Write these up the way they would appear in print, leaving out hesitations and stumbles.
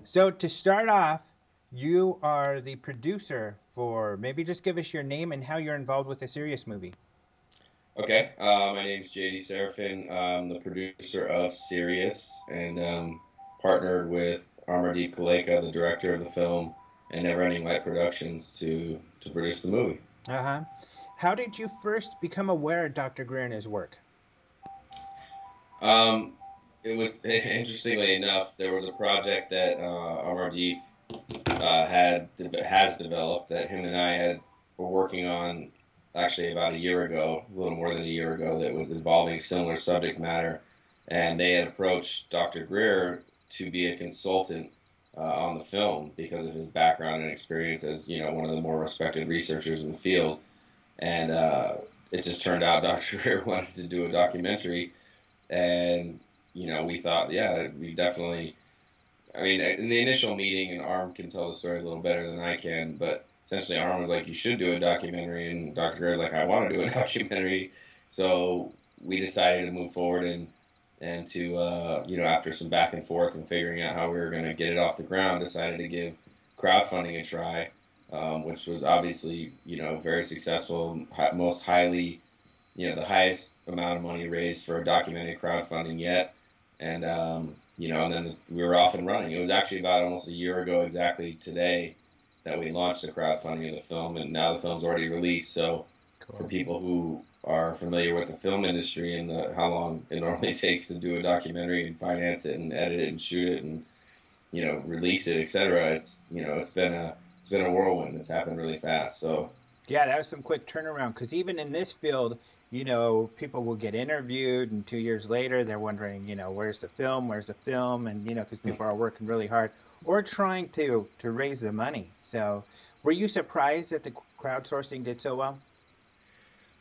So to start off, you are the producer for, maybe just give us your name and how you're involved with the Sirius movie. Okay, my name's JD Seraphine. I'm the producer of Sirius and partnered with Amardeep Kaleka, the director of the film, and Never Ending Light Productions to produce the movie. Uh-huh. How did you first become aware of Dr. Greer and his work? Um, it was interestingly enough, there was a project that Amardeep has developed that him and I were working on actually about a year ago, a little more than a year ago, that was involving similar subject matter, and they had approached Dr. Greer to be a consultant on the film because of his background and experience as one of the more respected researchers in the field, and it just turned out Dr. Greer wanted to do a documentary, and we thought, yeah, we definitely. I mean, in the initial meeting, and Arm can tell the story a little better than I can, but essentially Arm was like, you should do a documentary, and Dr. Greer was like, I want to do a documentary. So we decided to move forward and to, after some back and forth and figuring out how we were going to get it off the ground, decided to give crowdfunding a try, which was obviously, very successful, most highly, the highest amount of money raised for a documentary crowdfunding yet. And, and then we were off and running. It was actually about almost a year ago exactly today that we launched the crowdfunding of the film, and now the film's already released. So for people who are familiar with the film industry and how long it normally takes to do a documentary and finance it and edit it and shoot it and, release it, etc., it's been a whirlwind. It's happened really fast. So Yeah, that was some quick turnaround because even in this field, people will get interviewed, and 2 years later, they're wondering, where's the film? Where's the film? And because people are working really hard or trying to raise the money. So, were you surprised that the crowdsourcing did so well?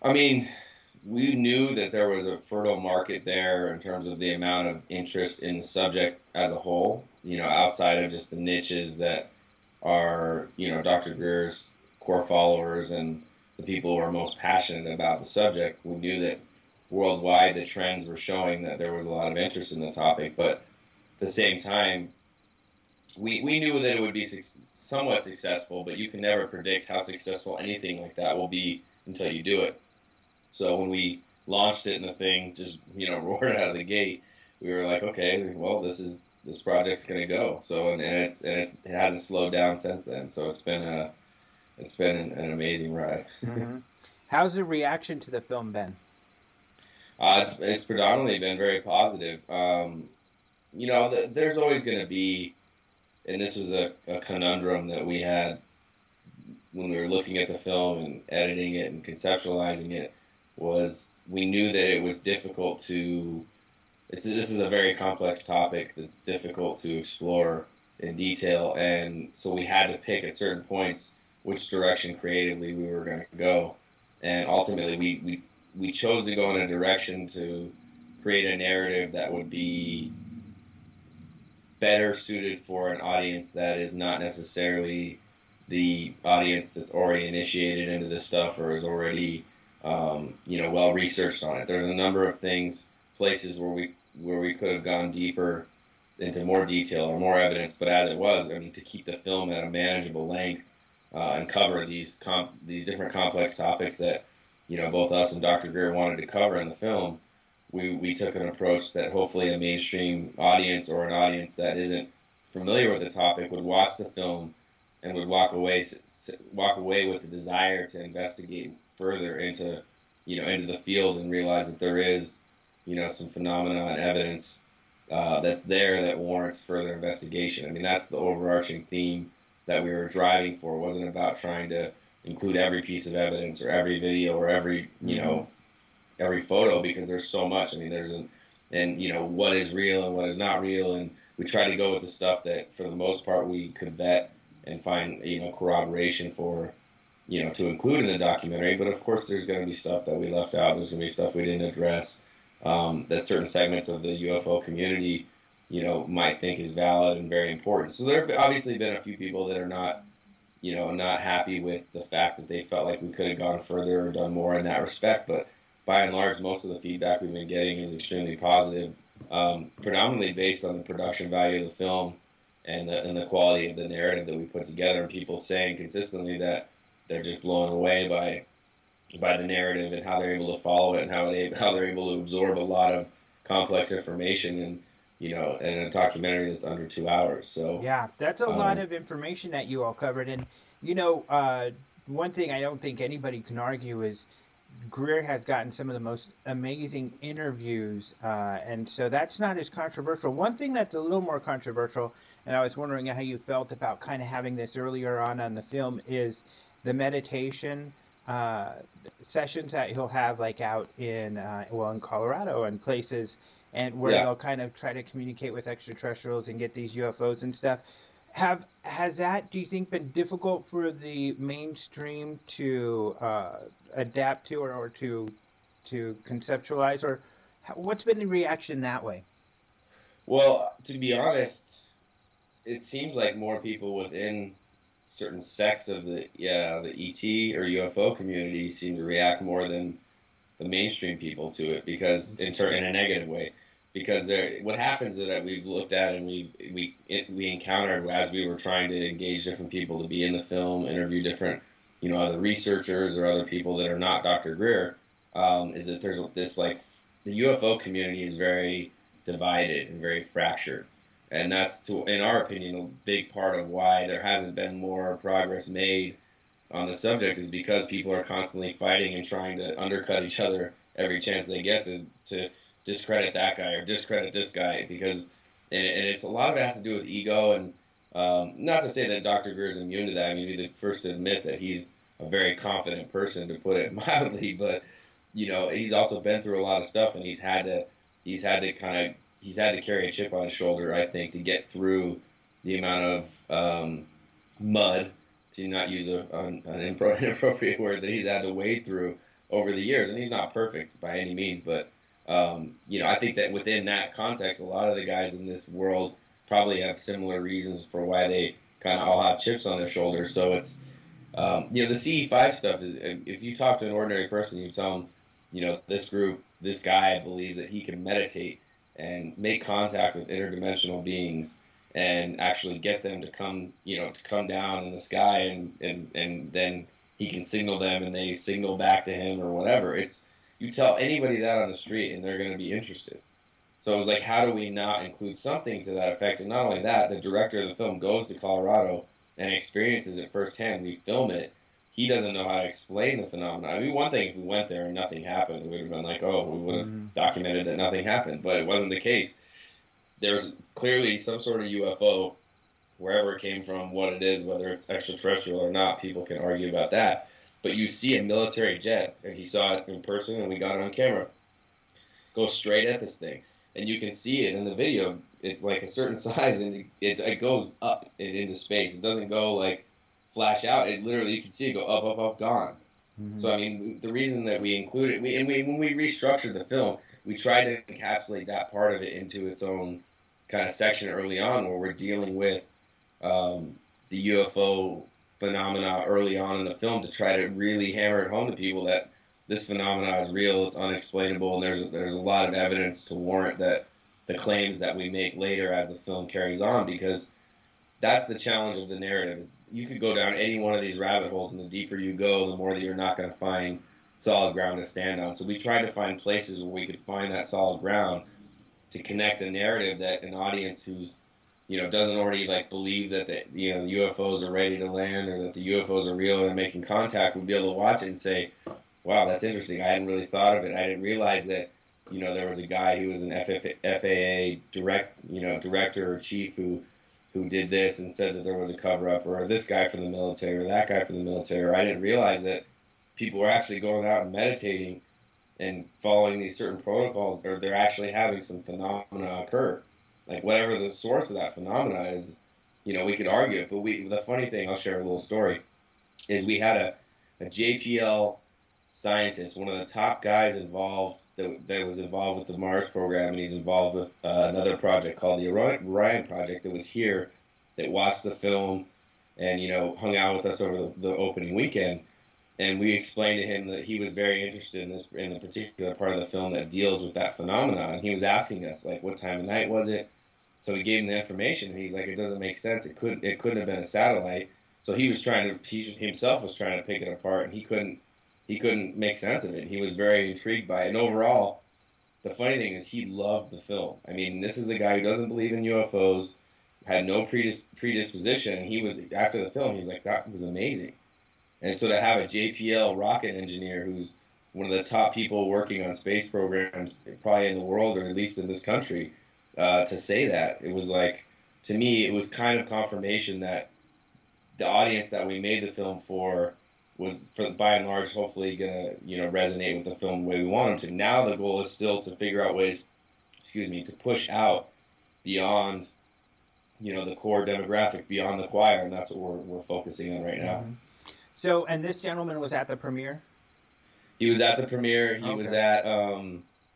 I mean, we knew that there was a fertile market there in terms of the amount of interest in the subject as a whole, outside of just the niches that are, Dr. Greer's core followers and the people who are most passionate about the subject. We knew that worldwide the trends were showing that there was a lot of interest in the topic, but at the same time, we knew that it would be somewhat successful, but you can never predict how successful anything like that will be until you do it. So when we launched it and the thing just roared out of the gate, we were like, okay, well, this project's gonna go. So it hasn't slowed down since then. So it's been an amazing ride. Hmm. How's the reaction to the film been? It's predominantly been very positive. There's always going to be, and this was a conundrum that we had when we were looking at the film and editing it and conceptualizing it, was we knew that it was difficult to. This is a very complex topic that's difficult to explore in detail, and so we had to pick at certain points which direction creatively we were going to go, and ultimately we chose to go in a direction to create a narrative that would be better suited for an audience that is not necessarily the audience that's already initiated into this stuff or is already well researched on it. There's a number of places where we could have gone deeper into more detail or more evidence, but as it was, I mean, to keep the film at a manageable length and cover these different complex topics that both us and Dr. Greer wanted to cover in the film, we took an approach that hopefully a mainstream audience or an audience that isn't familiar with the topic would watch the film and would walk away with the desire to investigate further into the field and realize that there is some phenomena and evidence that's there that warrants further investigation. I mean, that's the overarching theme that we were driving for. It wasn't about trying to include every piece of evidence or every video or every every photo, because there's so much. I mean, what is real and what is not real, and we try to go with the stuff that for the most part we could vet and find corroboration for to include in the documentary. But of course there's going to be stuff that we left out. There's going to be stuff we didn't address, that certain segments of the UFO community might think is valid and very important. So there have obviously been a few people that are not happy with the fact that they felt like we could have gone further or done more in that respect. But by and large, most of the feedback we've been getting is extremely positive, predominantly based on the production value of the film and the quality of the narrative that we put together, and people saying consistently that they're just blown away by the narrative and how they're able to follow it and how they're able to absorb a lot of complex information and in a documentary that's under 2 hours. So Yeah, that's a lot of information that you all covered. And, one thing I don't think anybody can argue is Greer has gotten some of the most amazing interviews. And so that's not as controversial. One thing that's a little more controversial, and I was wondering how you felt about kind of having this earlier on the film, is the meditation sessions that he'll have like out in in Colorado and places, and where they'll kind of try to communicate with extraterrestrials and get these UFOs and stuff. Has that, do you think, been difficult for the mainstream to adapt to, or to conceptualize, or what's been the reaction that way? Well, to be honest, it seems like more people within certain sects of the ET or UFO community seem to react more than the mainstream people to it, because in a negative way. Because what happens is that we've looked at and we encountered as we were trying to engage different people to be in the film, interview different other researchers or other people that are not Dr. Greer, is that there's this, like, the UFO community is very divided and very fractured. And that's, in our opinion, a big part of why there hasn't been more progress made on the subject, is because people are constantly fighting and trying to undercut each other every chance they get to discredit that guy or discredit this guy, because and it's a lot of it has to do with ego, and not to say that Dr. Greer is immune to that. I mean, he's the first to admit that he's a very confident person, to put it mildly, but he's also been through a lot of stuff, and he's had to carry a chip on his shoulder, I think, to get through the amount of mud, to not use an inappropriate word, that he's had to wade through over the years. And he's not perfect by any means, but I think that within that context, a lot of the guys in this world probably have similar reasons for why they kind of all have chips on their shoulders. So it's, the CE5 stuff is, if you talk to an ordinary person, you tell them, this guy believes that he can meditate and make contact with interdimensional beings and actually get them to come down in the sky, and then he can signal them and they signal back to him or whatever. You tell anybody that on the street and they're going to be interested. So it was like, how do we not include something to that effect? And not only that, the director of the film goes to Colorado and experiences it firsthand. We film it. He doesn't know how to explain the phenomenon. I mean, one thing if we went there and nothing happened, we would have been like, oh, we would have documented that nothing happened. But it wasn't the case. There's clearly some sort of UFO, wherever it came from, what it is, whether it's extraterrestrial or not, people can argue about that. But you see a military jet, and he saw it in person, and we got it on camera, go straight at this thing. And you can see it in the video. It's like a certain size, and it goes up and into space. It doesn't go, like, flash out. It literally, you can see it go up, up, up, gone. So, I mean, the reason that we included it, when we restructured the film, we tried to encapsulate that part of it into its own kind of section early on, where we're dealing with the UFO phenomena early on in the film, to try to really hammer it home to people that this phenomena is real, it's unexplainable, and there's a lot of evidence to warrant that the claims that we make later as the film carries on, because that's the challenge of the narrative. Is you could go down any one of these rabbit holes, and the deeper you go, the more that you're not going to find solid ground to stand on. So we tried to find places where we could find that solid ground to connect a narrative that an audience who's doesn't already believe that the UFOs are ready to land, or that the UFOs are real and making contact, would be able to watch it and say, wow, that's interesting. I hadn't really thought of it. I didn't realize that, there was a guy who was an FAA director or chief who did this and said that there was a cover-up, or this guy from the military, or that guy from the military, or I didn't realize that people were actually going out and meditating and following these certain protocols, or they're actually having some phenomena occur. Like, whatever the source of that phenomena is, we could argue it. But the funny thing, I'll share a little story, is we had a JPL scientist, one of the top guys involved, that was involved with the Mars program, and he's involved with another project called the Orion Project, that was here, that watched the film and, hung out with us over the opening weekend. And we explained to him that he was very interested in the particular part of the film that deals with that phenomenon. And he was asking us, like, what time of night was it? So we gave him the information, and he's like, it doesn't make sense. It couldn't have been a satellite. So he was he himself was trying to pick it apart, and he couldn't make sense of it. He was very intrigued by it. And overall, the funny thing is he loved the film. I mean, this is a guy who doesn't believe in UFOs, had no predisposition, and he was, after the film, he was like, that was amazing. And so to have a JPL rocket engineer who's one of the top people working on space programs probably in the world, or at least in this country, to say that, it was like, to me, it was kind of confirmation that the audience that we made the film for was, for by and large, hopefully gonna, you know, resonate with the film the way we want them to. Now the goal is still to figure out ways, excuse me, to push out beyond, you know, the core demographic, beyond the choir, and that's what we're focusing on right now. Mm-hmm. So, and this gentleman was at the premiere? He was at the premiere. He Okay. was at,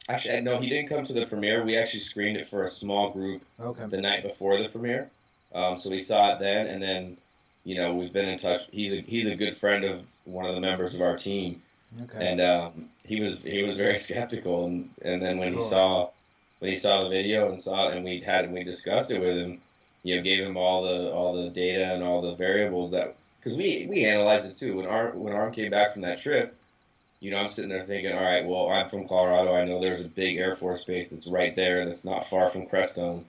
actually, no, he didn't come to the premiere. We actually screened it for a small group Okay. the night before the premiere. So we saw it then, and then, you know, we've been in touch. He's a good friend of one of the members of our team, Okay. and he was very skeptical. And then when Cool. he saw the video and saw it, and we discussed it with him, you know, gave him all the data and all the variables that, because we analyzed it too. When Arm came back from that trip, you know, I'm sitting there thinking, all right, well, I'm from Colorado. I know there's a big Air Force base that's right there, that's not far from Crestone.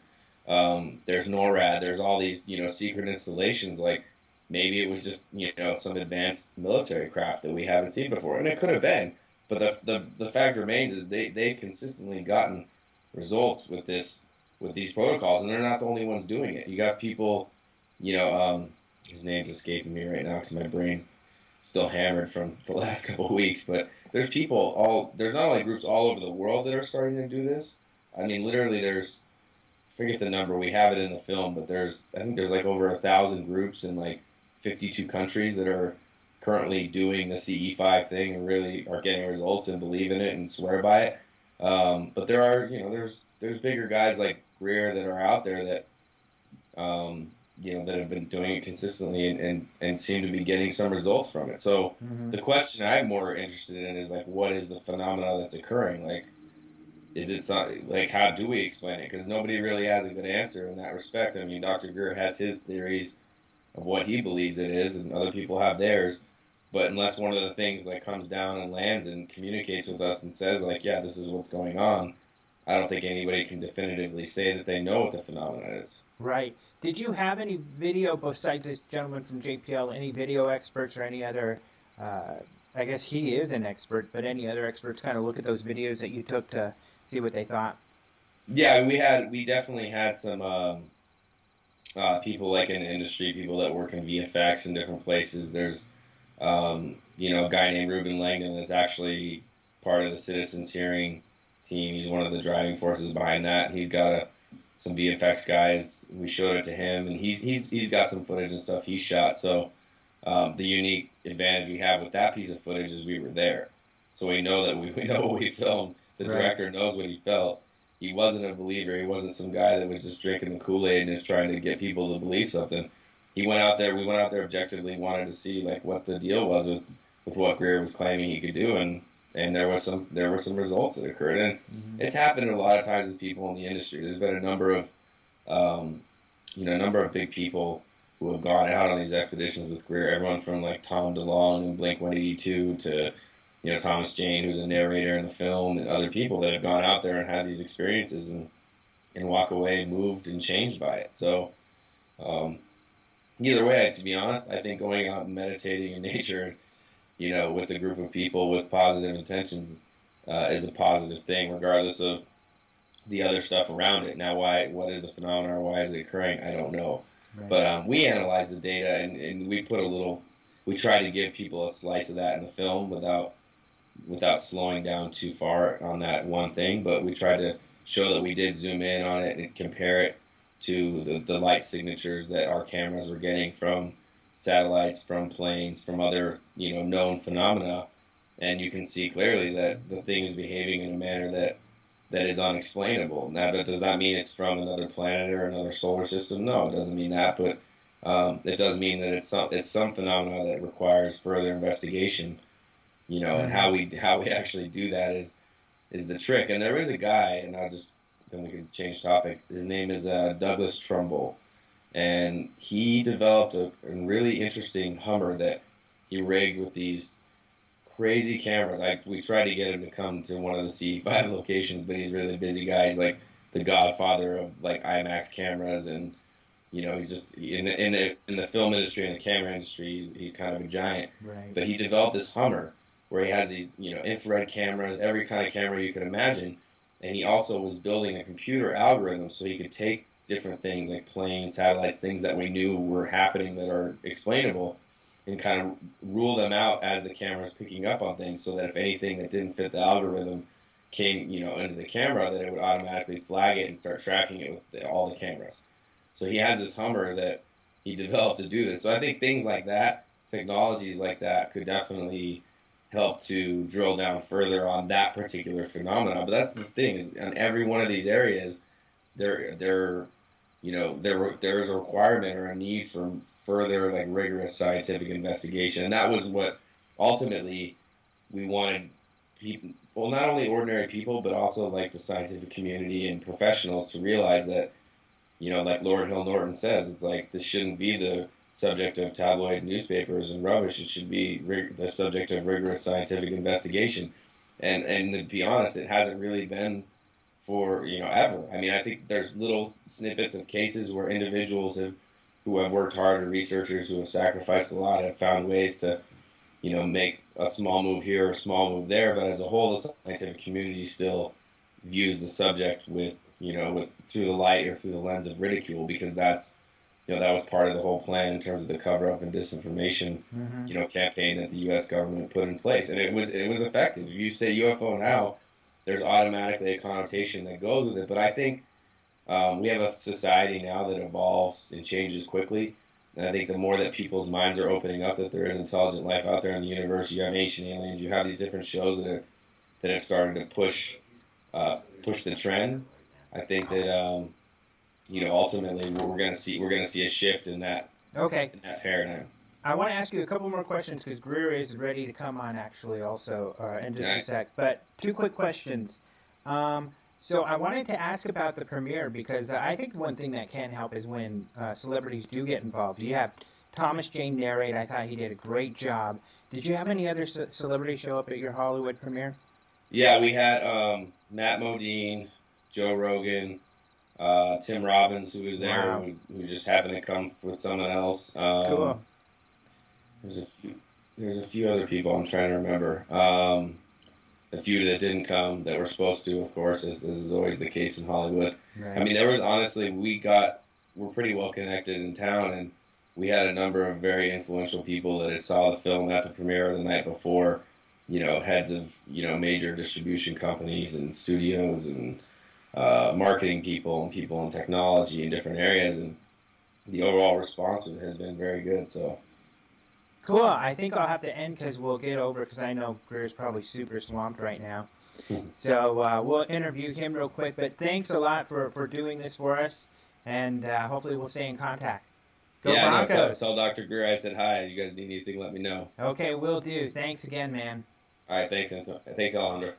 There's NORAD. There's all these, you know, secret installations. Like, maybe it was just, you know, some advanced military craft that we haven't seen before, and it could have been. But the fact remains is they've consistently gotten results with these protocols, and they're not the only ones doing it. You got people, you know, his name's escaping me right now because my brain's still hammered from the last couple of weeks, but there's there's not only groups all over the world that are starting to do this. I mean, literally there's, I forget the number, we have it in the film, but I think there's like over 1,000 groups in like 52 countries that are currently doing the CE5 thing and really are getting results and believe in it and swear by it. But there are, you know, there's bigger guys like Greer that are out there that, you know, that have been doing it consistently and seem to be getting some results from it. So the question I'm more interested in is like, what is the phenomena that's occurring? Like, is it like, how do we explain it? Because nobody really has a good answer in that respect. I mean, Dr. Greer has his theories of what he believes it is, and other people have theirs. But unless one of the things like comes down and lands and communicates with us and says like, yeah, this is what's going on, I don't think anybody can definitively say that they know what the phenomena is. Right. Did you have any video, besides this gentleman from JPL, any video experts or any other, I guess he is an expert, but any other experts kind of look at those videos that you took to see what they thought? Yeah, we definitely had some people like in the industry, people that work in VFX in different places. There's, you know, a guy named Ruben Langdon that's actually part of the Citizens Hearing team. He's one of the driving forces behind that. He's got some VFX guys. We showed it to him, and he's got some footage and stuff he shot. So the unique advantage we have with that piece of footage is we were there, so we know that we know what we filmed. The director knows what he felt. He wasn't a believer. He wasn't some guy that was just drinking the Kool-Aid and just trying to get people to believe something. He went out there. We went out there objectively, wanted to see like what the deal was with what Greer was claiming he could do, and there were some results that occurred. And it's happened a lot of times with people in the industry. There's been a number of big people who have gone out on these expeditions with Greer. Everyone from like Tom DeLonge and Blink-182 to, you know, Thomas Jane, who's a narrator in the film, and other people that have gone out there and had these experiences and walk away moved and changed by it. So either way, to be honest, I think going out and meditating in nature, you know, with a group of people with positive intentions is a positive thing, regardless of the other stuff around it. Now, what is the phenomenon, or why is it occurring? I don't know. Right. But we analyze the data, and we try to give people a slice of that in the film without slowing down too far on that one thing. But we try to show that we did zoom in on it and compare it to the light signatures that our cameras were getting from satellites, from planes, from other, you know, known phenomena, and you can see clearly that the thing is behaving in a manner that is unexplainable. Now, does that mean it's from another planet or another solar system? No, it doesn't mean that, but it does mean that it's some phenomena that requires further investigation, you know, and how we actually do that is the trick. And there is a guy, and I'll just then we can change topics. His name is Douglas Trumbull, and he developed a really interesting Hummer that he rigged with these crazy cameras. We tried to get him to come to one of the C5 locations, but he's a really busy guy. He's like the godfather of like IMAX cameras, and he's just in the film industry and the camera industry. He's kind of a giant. Right. But he developed this Hummer where he had these infrared cameras, every kind of camera you could imagine, and he also was building a computer algorithm so he could take different things like planes, satellites, things that we knew were happening that are explainable, and kind of rule them out as the camera's picking up on things, so that if anything that didn't fit the algorithm came, into the camera, that it would automatically flag it and start tracking it with all the cameras. So he has this Hummer that he developed to do this. So I think things like that, technologies like that, could definitely help to drill down further on that particular phenomenon. But that's the thing, is in every one of these areas, there is a requirement or a need for further like rigorous scientific investigation, and that was what ultimately we wanted people, well, not only ordinary people, but also like the scientific community and professionals to realize that, like Lord Hill Norton says, it's like this shouldn't be the subject of tabloid newspapers and rubbish. It should be the subject of rigorous scientific investigation. And to be honest, it hasn't really been for ever. I mean, I think there's little snippets of cases where individuals who have worked hard, or researchers who have sacrificed a lot, have found ways to make a small move here or a small move there. But as a whole, the scientific community still views the subject with through the light or through the lens of ridicule, because that's that was part of the whole plan in terms of the cover-up and disinformation, campaign that the U.S. government put in place, and it was effective. If you say UFO now, there's automatically a connotation that goes with it. But I think we have a society now that evolves and changes quickly, and I think the more that people's minds are opening up that there is intelligent life out there in the universe, you have ancient aliens, you have these different shows that have started to push the trend. I think that ultimately we're going to see a shift in that paradigm. I want to ask you a couple more questions because Greer is ready to come on actually also in just a sec. But two quick questions. So I wanted to ask about the premiere, because I think one thing that can help is when celebrities do get involved. You have Thomas Jane narrate. I thought he did a great job. Did you have any other celebrities show up at your Hollywood premiere? Yeah, we had Matt Modine, Joe Rogan, Tim Robbins, who was there, wow, who just happened to come with someone else. Cool. There's a few other people I'm trying to remember. A few that didn't come that were supposed to, of course, as is always the case in Hollywood. Right. I mean, there was honestly, we're pretty well connected in town, and we had a number of very influential people that had saw the film at the premiere the night before. Heads of major distribution companies and studios and marketing people and people in technology in different areas, and the overall response has been very good. So cool. I think I'll have to end because we'll get over, because I know Greer's probably super swamped right now. So we'll interview him real quick. But thanks a lot for doing this for us, and hopefully we'll stay in contact. Go Broncos! Tell Dr. Greer I said hi. If you guys need anything, let me know. Okay, will do. Thanks again, man. All right, thanks, Alejandro.